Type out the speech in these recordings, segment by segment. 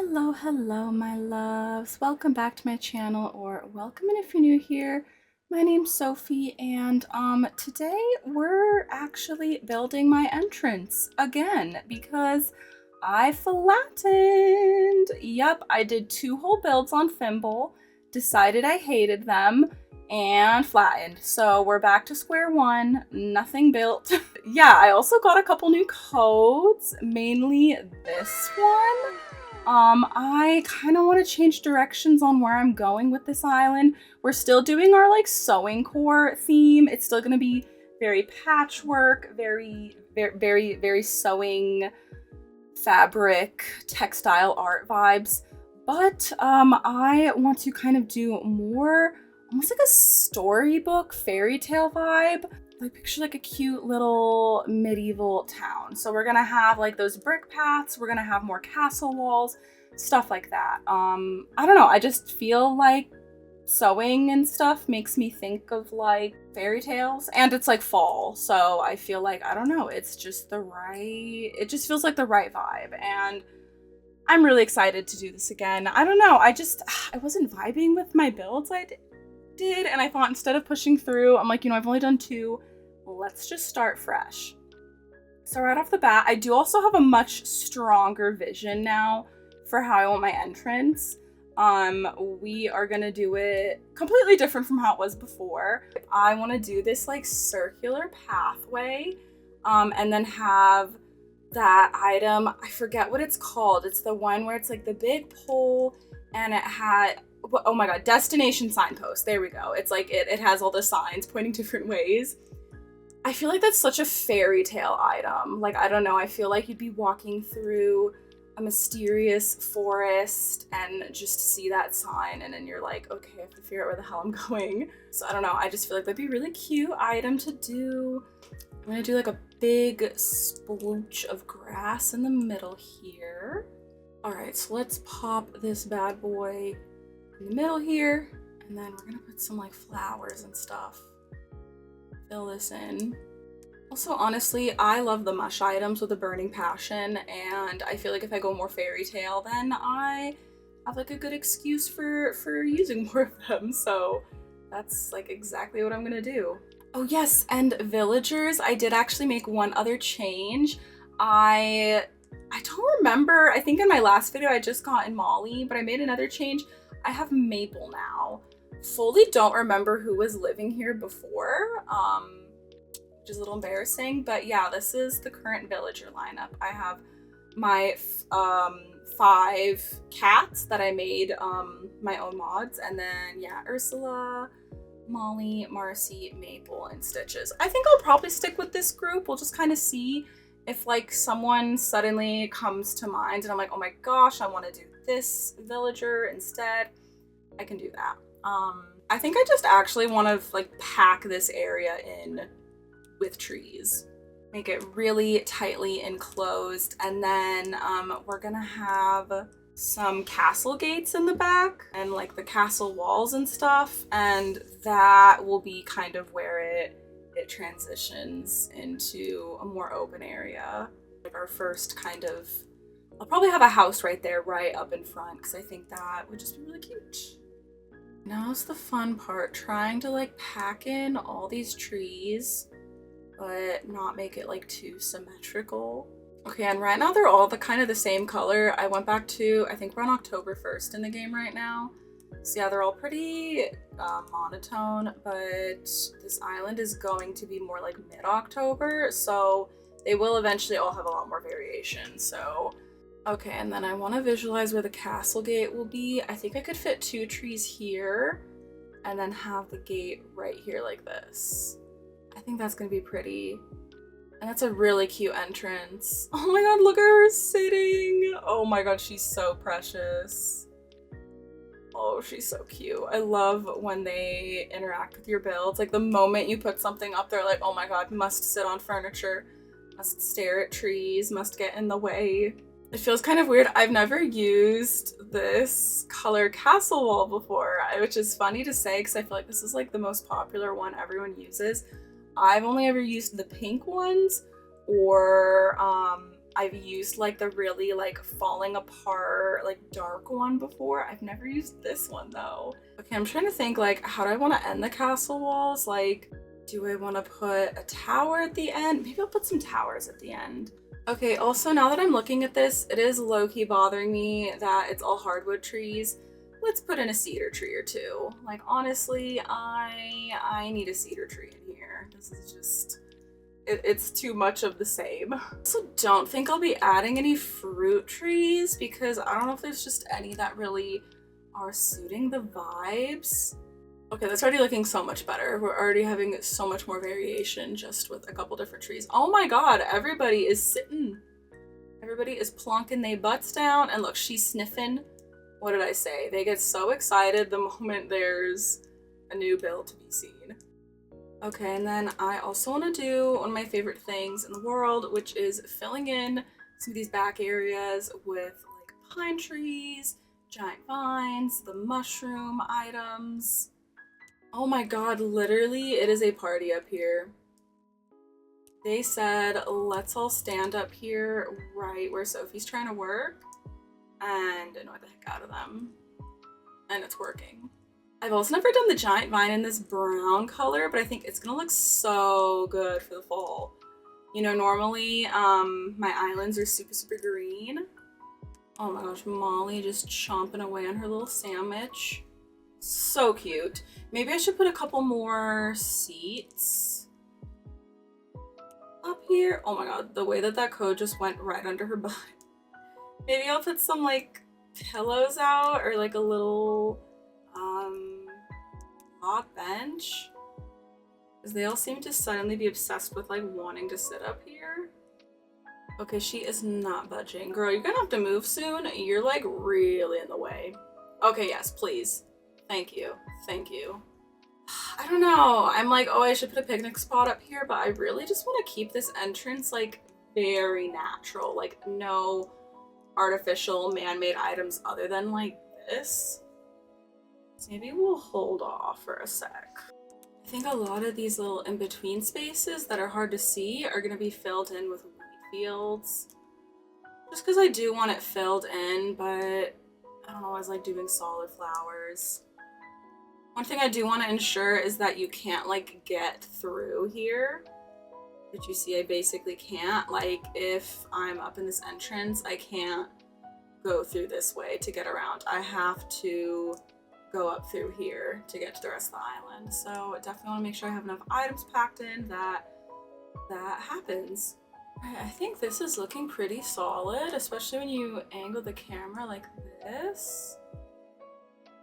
Hello, my loves. Welcome back to my channel, or welcome in if you're new here. My name's Sophie, and today we're actually building my entrance again because I flattened. Yep, I did 2 whole builds on thimble, decided I hated them, and flattened. So we're back to square one, nothing built. Yeah, I also got a couple new codes, mainly this one. I kind of want to change directions on where I'm going with this island. We're still doing our like sewing core theme. It's still going to be very patchwork, very sewing fabric, textile art vibes. But I want to kind of do more almost like a storybook fairy tale vibe. I picture like a cute little medieval town. So we're gonna have like those brick paths, we're gonna have more castle walls, stuff like that. I don't know, I just feel like sewing and stuff makes me think of like fairy tales, and it's like fall, so I feel like, I don't know, it's just it just feels like the right vibe, and I'm really excited to do this again. I don't know, I wasn't vibing with my builds I did, and I thought instead of pushing through, I'm like, I've only done 2, let's just start fresh. So right off the bat, I do also have a much stronger vision now for how I want my entrance. We are gonna do it completely different from how it was before. I want to do this like circular pathway, and then have that item, I forget what it's called. It's the one where it's like the big pole and it had, oh my god, destination signpost. There we go. It's like it has all the signs pointing different ways. I feel like that's such a fairy tale item. Like, I don't know, I feel like you'd be walking through a mysterious forest and just see that sign, and then you're like, okay, I have to figure out where the hell I'm going. So I don't know, I just feel like that'd be a really cute item to do. I'm gonna do like a big splooch of grass in the middle here. All right, so let's pop this bad boy in the middle here, and then we're gonna put some like flowers and stuff. Fill this in. Also, honestly, I love the mush items with a burning passion, and I feel like if I go more fairy tale, then I have like a good excuse for using more of them. So that's like exactly what I'm gonna do. Oh yes, and villagers, I did actually make one other change. I don't remember, I think in my last video I just got in Molly, but I made another change. I have Maple now. Fully don't remember who was living here before, which is a little embarrassing, but yeah, this is the current villager lineup. I have my 5 cats that I made my own mods, and then yeah, Ursula, Molly, Marcy, Maple, and Stitches. I think I'll probably stick with this group. We'll just kind of see if like someone suddenly comes to mind and I'm like, oh my gosh, I want to do this villager instead. I can do that. I think I just actually want to like pack this area in with trees, make it really tightly enclosed, and then we're gonna have some castle gates in the back and like the castle walls and stuff, and that will be kind of where it transitions into a more open area. Like our first kind of, I'll probably have a house right there, right up in front, because I think that would just be really cute. Now's the fun part, trying to like pack in all these trees, but not make it like too symmetrical. Okay, and right now they're all the kind of the same color. I went back to, I think we're on October 1st in the game right now. So yeah, they're all pretty monotone, but this island is going to be more like mid-October, so they will eventually all have a lot more variation. So okay, and then I want to visualize where the castle gate will be. I think I could fit 2 trees here and then have the gate right here like this. I think that's gonna be pretty. And that's a really cute entrance. Oh my god, look at her sitting. Oh my god, she's so precious. Oh, she's so cute. I love when they interact with your builds. Like the moment you put something up, they're like, oh my god, must sit on furniture, must stare at trees, must get in the way. It feels kind of weird. I've never used this color castle wall before, which is funny to say because I feel like this is like the most popular one everyone uses. I've only ever used the pink ones, or I've used like the really like falling apart, like dark one before. I've never used this one though. Okay, I'm trying to think like, how do I want to end the castle walls? Like, do I want to put a tower at the end? Maybe I'll put some towers at the end. Okay, also now that I'm looking at this, it is low-key bothering me that it's all hardwood trees. Let's put in a cedar tree or two. Like, honestly, I need a cedar tree in here. This is just, it's too much of the same. I also don't think I'll be adding any fruit trees because I don't know if there's just any that really are suiting the vibes. Okay, that's already looking so much better. We're already having so much more variation just with a couple different trees. Oh my god, everybody is sitting. Everybody is plonking their butts down. And look, she's sniffing. What did I say? They get so excited the moment there's a new build to be seen. Okay, and then I also want to do one of my favorite things in the world, which is filling in some of these back areas with like pine trees, giant vines, the mushroom items. Oh my god, literally, it is a party up here. They said, let's all stand up here right where Sophie's trying to work and annoy the heck out of them. And it's working. I've also never done the giant vine in this brown color, but I think it's gonna look so good for the fall. You know, normally my islands are super, super green. Oh my gosh, Molly just chomping away on her little sandwich. So cute. Maybe I should put a couple more seats up here. Oh my god, the way that that code just went right under her butt. Maybe I'll put some like pillows out or like a little log bench. Because they all seem to suddenly be obsessed with like wanting to sit up here. Okay, she is not budging. Girl, you're gonna have to move soon. You're like really in the way. Okay, yes, please. Thank you. Thank you. I don't know. I'm like, oh, I should put a picnic spot up here, but I really just want to keep this entrance like very natural. Like no artificial man-made items other than like this. So maybe we'll hold off for a sec. I think a lot of these little in-between spaces that are hard to see are going to be filled in with wheat fields. Just because I do want it filled in, but I don't always like doing solid flowers. One thing I do want to ensure is that you can't like get through here. But you see I basically can't. Like if I'm up in this entrance, I can't go through this way to get around. I have to go up through here to get to the rest of the island. So definitely want to make sure I have enough items packed in that happens. I think this is looking pretty solid, especially when you angle the camera like this.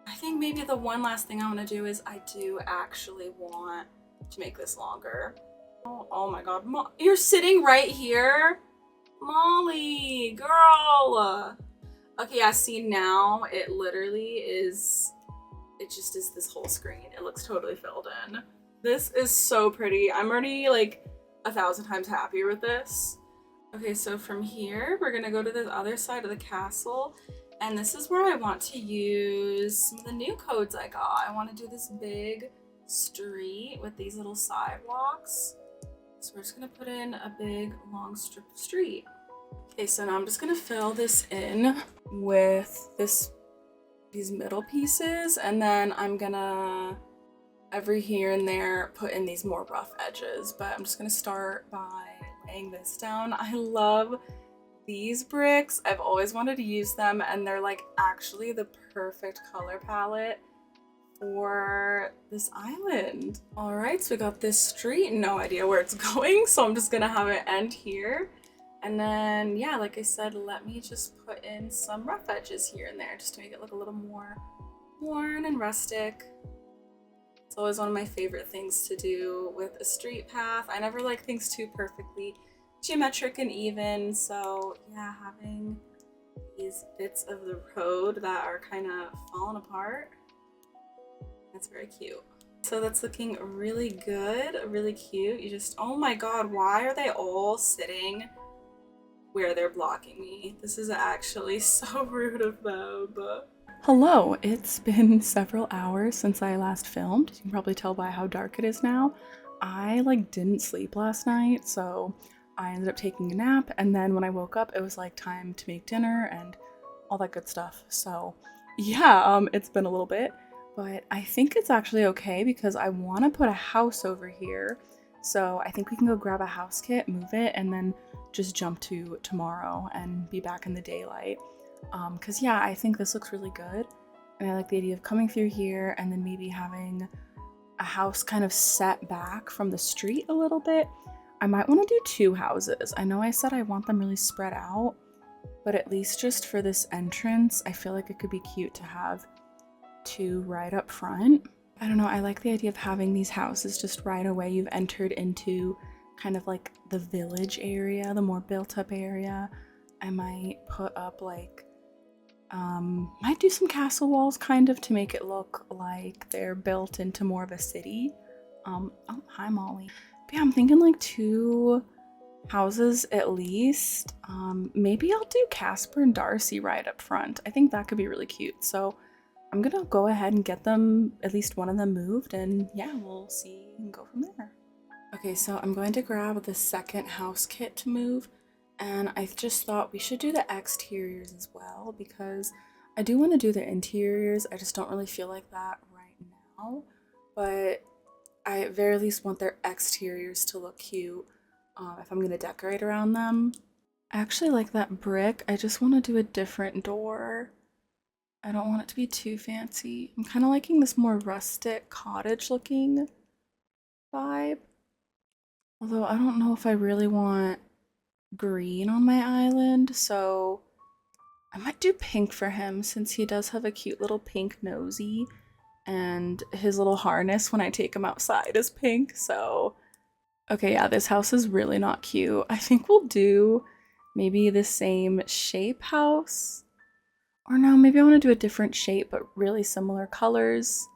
I think maybe the one last thing I want to do is I do actually want to make this longer. Oh my god, you're sitting right here? Molly, girl! Okay, yeah, see now it literally is, it just is this whole screen. It looks totally filled in. This is so pretty. I'm already like 1,000 times happier with this. Okay, so from here, we're gonna go to the other side of the castle. And this is where I want to use some of the new codes I got. I want to do this big street with these little sidewalks. So we're just going to put in a big long strip of street. Okay, so now I'm just going to fill this in with these middle pieces. And then I'm going to, every here and there, put in these more rough edges. But I'm just going to start by laying this down. I love these bricks. I've always wanted to use them, and they're like actually the perfect color palette for this island. All right, so we got this street, no idea where it's going, so I'm just gonna have it end here. And then, yeah, like I said, let me just put in some rough edges here and there just to make it look a little more worn and rustic. It's always one of my favorite things to do with a street path. I never like things too perfectly geometric and even, so yeah, having these bits of the road that are kind of falling apart, that's very cute. So that's looking really good, really cute. You just, oh my god, why are they all sitting where they're blocking me? This is actually so rude of them. Hello, it's been several hours since I last filmed. You can probably tell by how dark it is now. I like didn't sleep last night, so I ended up taking a nap, and then when I woke up, it was like time to make dinner and all that good stuff. So yeah, it's been a little bit, but I think it's actually okay because I want to put a house over here. So I think we can go grab a house kit, move it, and then just jump to tomorrow and be back in the daylight. Because yeah, I think this looks really good. And I like the idea of coming through here and then maybe having a house kind of set back from the street a little bit. I might want to do two houses. I know I said I want them really spread out, but at least just for this entrance, I feel like it could be cute to have two right up front. I don't know, I like the idea of having these houses just right away. You've entered into kind of like the village area, the more built up area. I might put up like, might do some castle walls kind of to make it look like they're built into more of a city. Oh, hi Molly. But yeah, I'm thinking like two houses at least. Maybe I'll do Casper and Darcy right up front. I think that could be really cute. So I'm gonna go ahead and get them, at least one of them moved, and yeah, we'll see and go from there. Okay, so I'm going to grab the second house kit to move, and I just thought we should do the exteriors as well because I do want to do the interiors. I just don't really feel like that right now, but I at very least want their exteriors to look cute if I'm gonna decorate around them. I actually like that brick. I just want to do a different door. I don't want it to be too fancy. I'm kind of liking this more rustic cottage looking vibe. Although I don't know if I really want green on my island, so I might do pink for him since he does have a cute little pink nosy and his little harness when I take him outside is pink. So okay, yeah, this house is really not cute. I think we'll do maybe the same shape house. Or no, maybe I want to do a different shape, but really similar colors.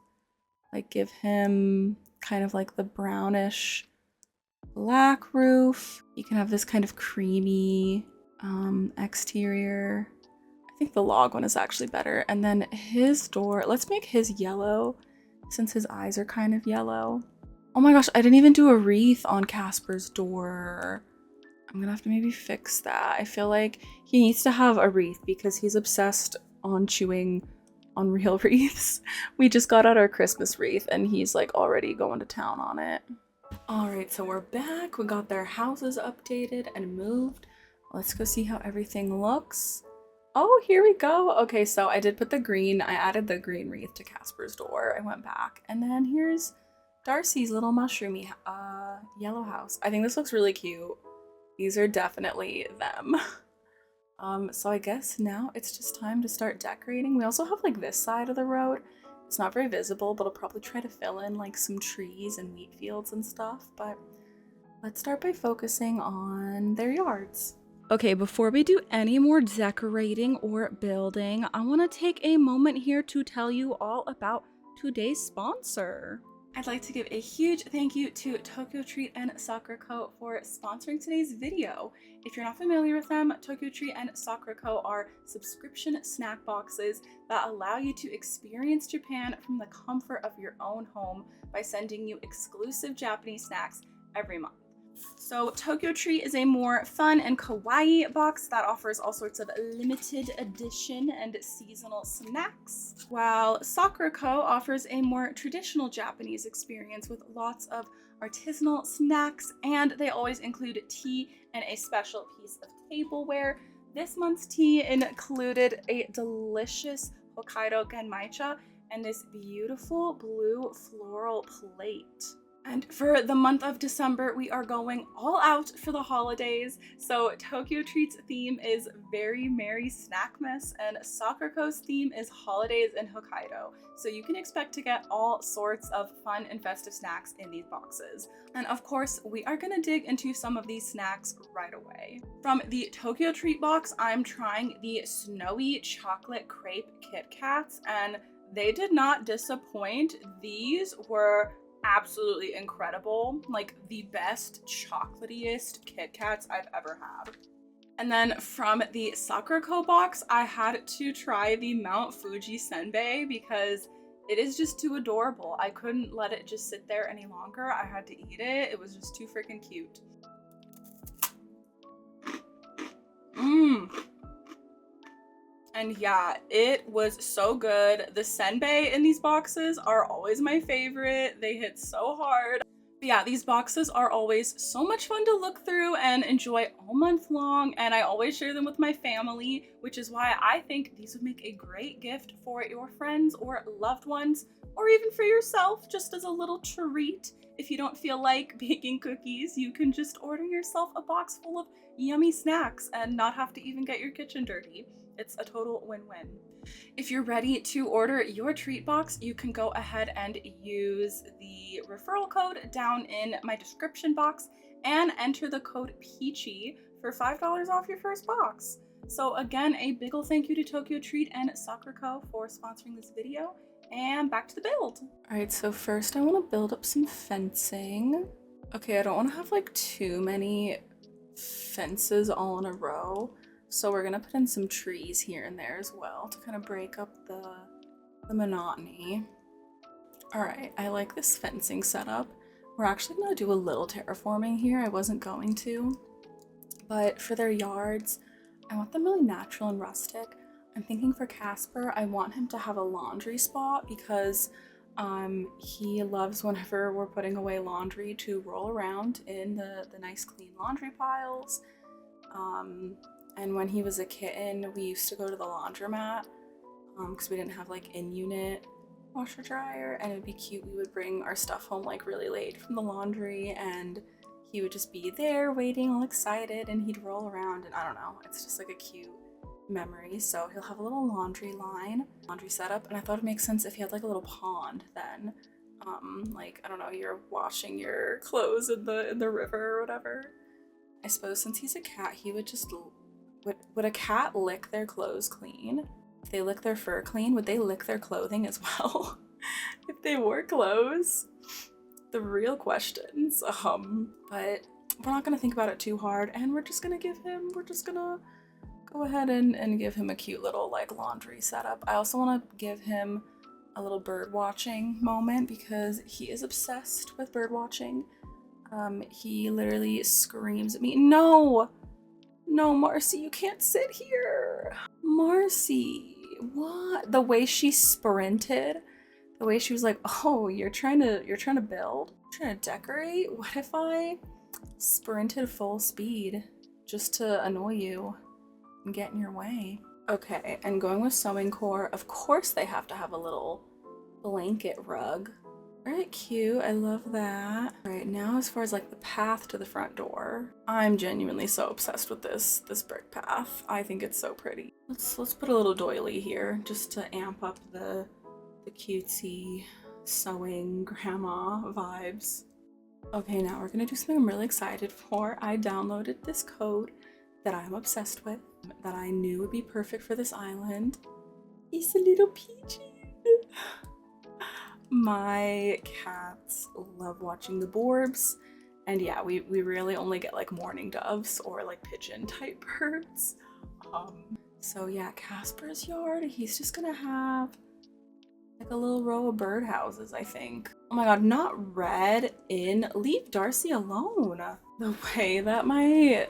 Like give him kind of like the brownish black roof. You can have this kind of creamy exterior. I think the log one is actually better. And then his door, let's make his yellow since his eyes are kind of yellow. Oh my gosh, I didn't even do a wreath on Casper's door. I'm gonna have to maybe fix that. I feel like he needs to have a wreath because he's obsessed on chewing on real wreaths. We just got out our Christmas wreath and he's like already going to town on it. All right, so we're back. We got their houses updated and moved. Let's go see how everything looks. Oh, here we go. Okay, so I did put the green. I added the green wreath to Casper's door. I went back. And then here's Darcy's little mushroomy yellow house. I think this looks really cute. These are definitely them. So I guess now it's just time to start decorating. We also have like this side of the road. It's not very visible, but I'll probably try to fill in like some trees and wheat fields and stuff. But let's start by focusing on their yards. Okay, before we do any more decorating or building, I want to take a moment here to tell you all about today's sponsor. I'd like to give a huge thank you to Tokyo Treat and Sakura Co. for sponsoring today's video. If you're not familiar with them, Tokyo Treat and Sakura Co. are subscription snack boxes that allow you to experience Japan from the comfort of your own home by sending you exclusive Japanese snacks every month. So Tokyo Treat is a more fun and kawaii box that offers all sorts of limited edition and seasonal snacks, while Sakura Co. offers a more traditional Japanese experience with lots of artisanal snacks, and they always include tea and a special piece of tableware. This month's tea included a delicious Hokkaido genmaicha and this beautiful blue floral plate. And for the month of December, we are going all out for the holidays. So Tokyo Treat's theme is Very Merry Snackmas, and Sakura Co.'s theme is Holidays in Hokkaido. So you can expect to get all sorts of fun and festive snacks in these boxes. And of course, we are gonna dig into some of these snacks right away. From the Tokyo Treat box, I'm trying the Snowy Chocolate Crepe Kit Kats, and they did not disappoint. These were absolutely incredible, like the best chocolatiest Kit Kats I've ever had. And then from the Sakura Co. box, I had to try the Mount Fuji Senbei because it is just too adorable. I couldn't let it just sit there any longer. I had to eat it. It was just too freaking cute. And yeah, it was so good. The senbei in these boxes are always my favorite. They hit so hard. But yeah, these boxes are always so much fun to look through and enjoy all month long, and I always share them with my family, which is why I think these would make a great gift for your friends or loved ones, or even for yourself, just as a little treat. If you don't feel like baking cookies, you can just order yourself a box full of yummy snacks and not have to even get your kitchen dirty. It's a total win-win. If you're ready to order your treat box, you can go ahead and use the referral code down in my description box and enter the code PEACHY for $5 off your first box. So again, a big ol' thank you to Tokyo Treat and Sakura Co for sponsoring this video, and back to the build. All right, so first I want to build up some fencing. Okay, I don't want to have like too many fences all in a row. So we're gonna put in some trees here and there as well to kind of break up the monotony. All right, I like this fencing setup. We're actually gonna do a little terraforming here. I wasn't going to, but for their yards, I want them really natural and rustic. I'm thinking for Casper, I want him to have a laundry spot because he loves whenever we're putting away laundry to roll around in the nice clean laundry piles. And when he was a kitten, we used to go to the laundromat because we didn't have like in-unit washer dryer, and it'd be cute. We would bring our stuff home like really late from the laundry, and he would just be there waiting all excited, and he'd roll around, and I don't know, it's just like a cute memory. So he'll have a little laundry line, laundry setup, and I thought it'd make sense if he had like a little pond then. Like, I don't know, you're washing your clothes in the river or whatever. I suppose since he's a cat, he would just would a cat lick their clothes clean? If they lick their fur clean, would they lick their clothing as well? If they wore clothes? The real questions. But we're not gonna think about it too hard, and we're just gonna go ahead and give him a cute little like laundry setup. I also want to give him a little bird watching moment because he is obsessed with bird watching. He literally screams at me, "No! No, Marcy, you can't sit here. Marcy, what?" The way she sprinted, the way she was like, "Oh, you're trying to build? You're trying to decorate? What if I sprinted full speed just to annoy you and get in your way?" Okay, and going with sewingcore, of course they have to have a little blanket rug. Very cute, I love that. All right, now as far as like the path to the front door, I'm genuinely so obsessed with this brick path. I think it's so pretty. Let's put a little doily here just to amp up the cutesy sewing grandma vibes. Okay, now we're gonna do something I'm really excited for. I downloaded this code that I'm obsessed with, that I knew would be perfect for this island. It's a little peachy. My cats love watching the Borbs, and yeah, we really only get like mourning doves or like pigeon type birds. So yeah, Casper's yard, he's just gonna have like a little row of birdhouses, I think. Oh my god, not red in. Leave Darcy alone. The way that my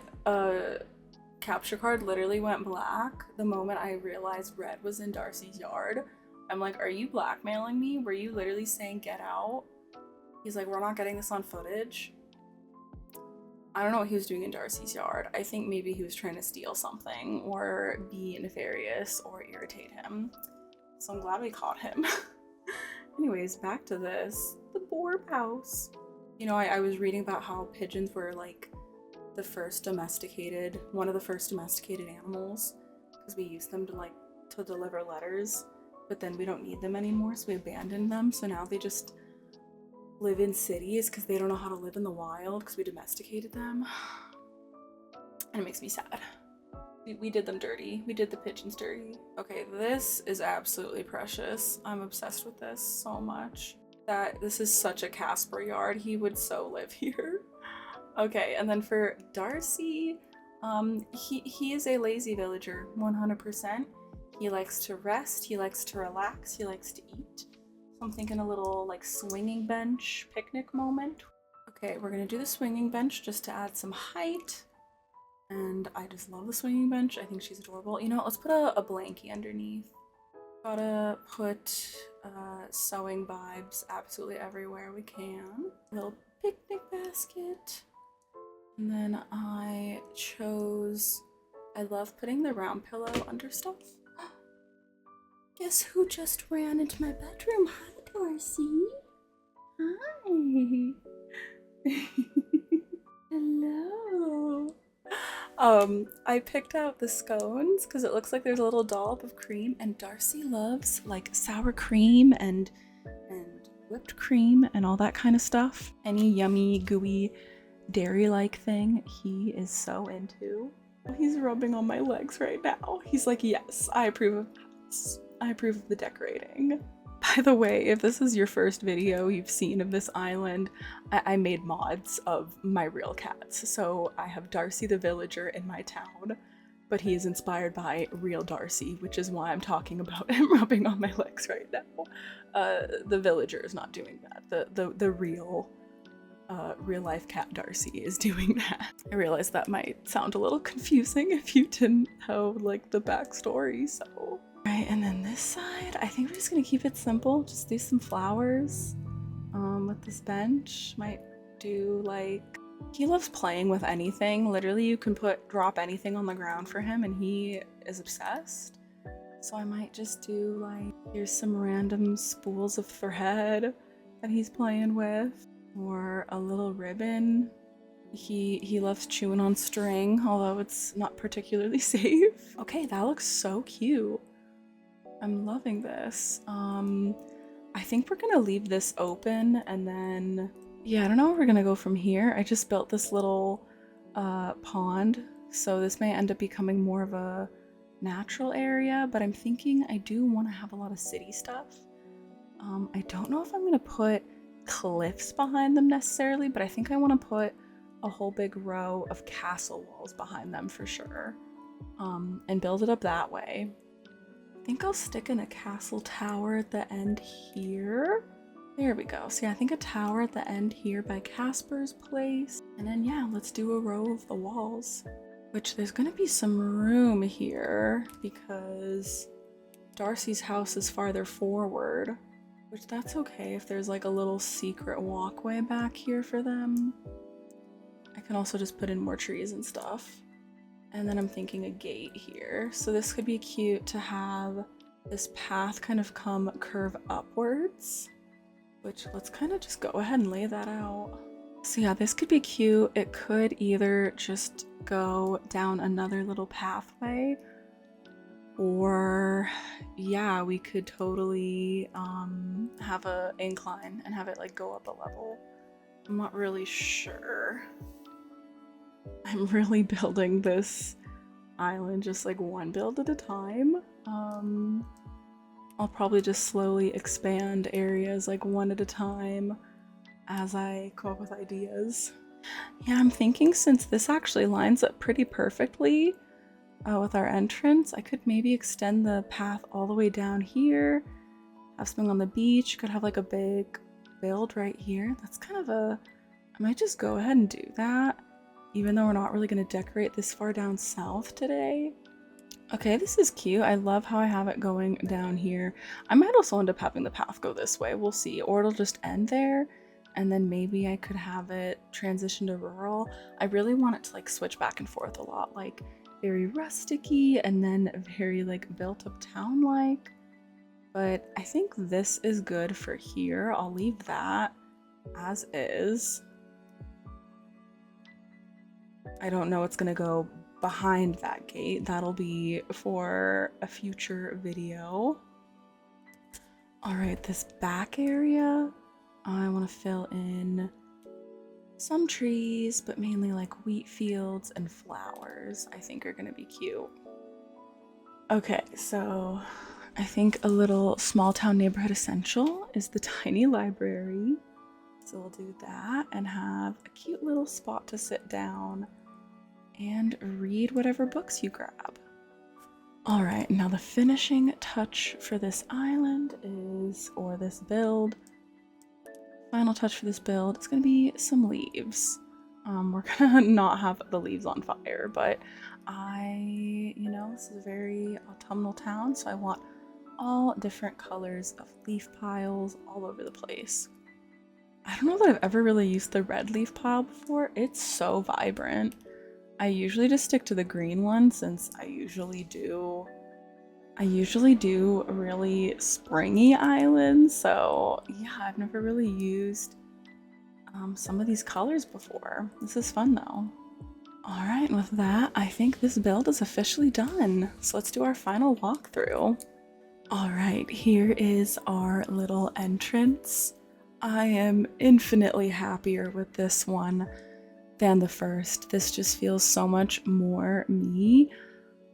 capture card literally went black the moment I realized red was in Darcy's yard. I'm like, are you blackmailing me? Were you literally saying get out? He's like, we're not getting this on footage. I don't know what he was doing in Darcy's yard. I think maybe he was trying to steal something or be nefarious or irritate him. So I'm glad we caught him. Anyways, back to this. The Borb house. You know, I was reading about how pigeons were like the first domesticated, one of the first domesticated animals, because we used them to deliver letters. But then we don't need them anymore, so we abandoned them. So now they just live in cities because they don't know how to live in the wild because we domesticated them. And it makes me sad. We did them dirty. We did the pigeons dirty. Okay, this is absolutely precious. I'm obsessed with this so much. This is such a Casper yard. He would so live here. Okay, and then for Darcy, he is a lazy villager, 100%. He likes to rest, he likes to relax, he likes to eat. So I'm thinking a little like swinging bench picnic moment. Okay, we're gonna do the swinging bench just to add some height. And I just love the swinging bench. I think she's adorable. You know, let's put a blankie underneath. Gotta put sewing vibes absolutely everywhere we can. Little picnic basket. And then I love putting the round pillow under stuff. Guess who just ran into my bedroom? Hi, Darcy. Hi. Hello. I picked out the scones because it looks like there's a little dollop of cream, and Darcy loves like sour cream and whipped cream and all that kind of stuff. Any yummy, gooey, dairy-like thing he is so into. He's rubbing on my legs right now. He's like, yes, I approve of this. I approve of the decorating. By the way, if this is your first video you've seen of this island, I made mods of my real cats. So I have Darcy the villager in my town, but he is inspired by real Darcy, which is why I'm talking about him rubbing on my legs right now. The villager is not doing that. The real life cat Darcy is doing that. I realize that might sound a little confusing if you didn't know like the backstory, so. Right, and then this side, I think we're just gonna keep it simple. Just do some flowers with this bench. Might do like, he loves playing with anything. Literally you can drop anything on the ground for him and he is obsessed. So I might just do like, here's some random spools of thread that he's playing with, or a little ribbon. He loves chewing on string, although it's not particularly safe. Okay, that looks so cute. I'm loving this. I think we're gonna leave this open and then, yeah, I don't know where we're gonna go from here. I just built this little pond, so this may end up becoming more of a natural area, but I'm thinking I do want to have a lot of city stuff. I don't know if I'm gonna put cliffs behind them necessarily, but I think I want to put a whole big row of castle walls behind them for sure, and build it up that way. I think I'll stick in a castle tower at the end here. There we go. So yeah, I think a tower at the end here by Casper's place. And then yeah, let's do a row of the walls. Which there's gonna be some room here because Darcy's house is farther forward. Which that's okay if there's like a little secret walkway back here for them. I can also just put in more trees and stuff. And then I'm thinking a gate here. So this could be cute to have this path kind of curve upwards, which let's kind of just go ahead and lay that out. So yeah, this could be cute. It could either just go down another little pathway, or yeah, we could totally have an incline and have it like go up a level. I'm not really sure. I'm really building this island just like one build at a time. I'll probably just slowly expand areas like one at a time as I come up with ideas. Yeah, I'm thinking since this actually lines up pretty perfectly with our entrance, I could maybe extend the path all the way down here, have something on the beach, could have like a big build right here. That's kind of I might just go ahead and do that, even though we're not really going to decorate this far down south today. Okay, this is cute. I love how I have it going down here. I might also end up having the path go this way. We'll see. Or it'll just end there, and then maybe I could have it transition to rural. I really want it to like switch back and forth a lot, like very rustic-y and then very like built up town-like. But I think this is good for here. I'll leave that as is. I don't know what's gonna go behind that gate. That'll be for a future video. All right, this back area, I want to fill in some trees, but mainly like wheat fields and flowers I think are gonna be cute. Okay, so I think a little small town neighborhood essential is the tiny library. So we'll do that and have a cute little spot to sit down and read whatever books you grab. All right, now the finishing touch for this island is, or this build, final touch for this build, it's gonna be some leaves. We're gonna not have the leaves on fire, but this is a very autumnal town, so I want all different colors of leaf piles all over the place. I don't know that I've ever really used the red leaf pile before. It's so vibrant. I usually just stick to the green one since I usually do really springy islands. So yeah, I've never really used some of these colors before. This is fun though. All right, and with that, I think this build is officially done. So let's do our final walkthrough. All right, here is our little entrance. I am infinitely happier with this one than the first. This just feels so much more me.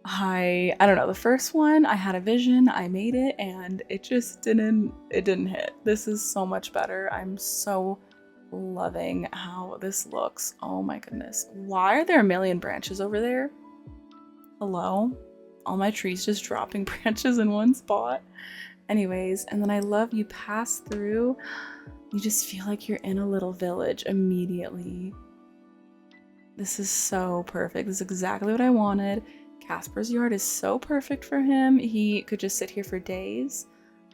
I don't know, the first one, I had a vision, I made it, and it just didn't hit. This is so much better. I'm so loving how this looks. Oh my goodness. Why are there a million branches over there? Hello? All my trees just dropping branches in one spot. Anyways, and then I love you pass through, you just feel like you're in a little village immediately. This is so perfect. This is exactly what I wanted. Casper's yard is so perfect for him. He could just sit here for days,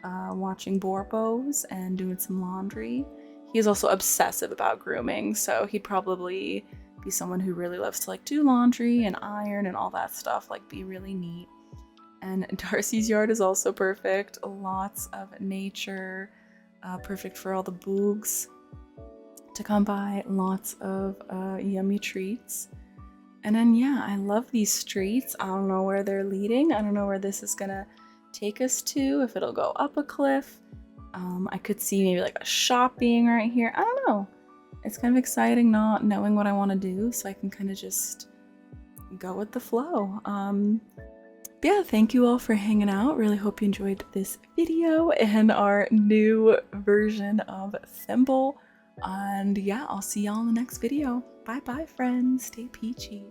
watching Borbos and doing some laundry. He is also obsessive about grooming, so he'd probably be someone who really loves to like do laundry and iron and all that stuff, like be really neat. And Darcy's yard is also perfect. Lots of nature, perfect for all the boogs to come by. Lots of yummy treats. And then yeah, I love these streets. I don't know where they're leading. I don't know where this is gonna take us to, if it'll go up a cliff. I could see maybe like a shop being right here. I don't know. It's kind of exciting not knowing what I want to do, so I can kind of just go with the flow. But yeah, thank you all for hanging out. Really hope you enjoyed this video and our new version of Thimble. And yeah, I'll see y'all in the next video. Bye bye, friends. Stay peachy.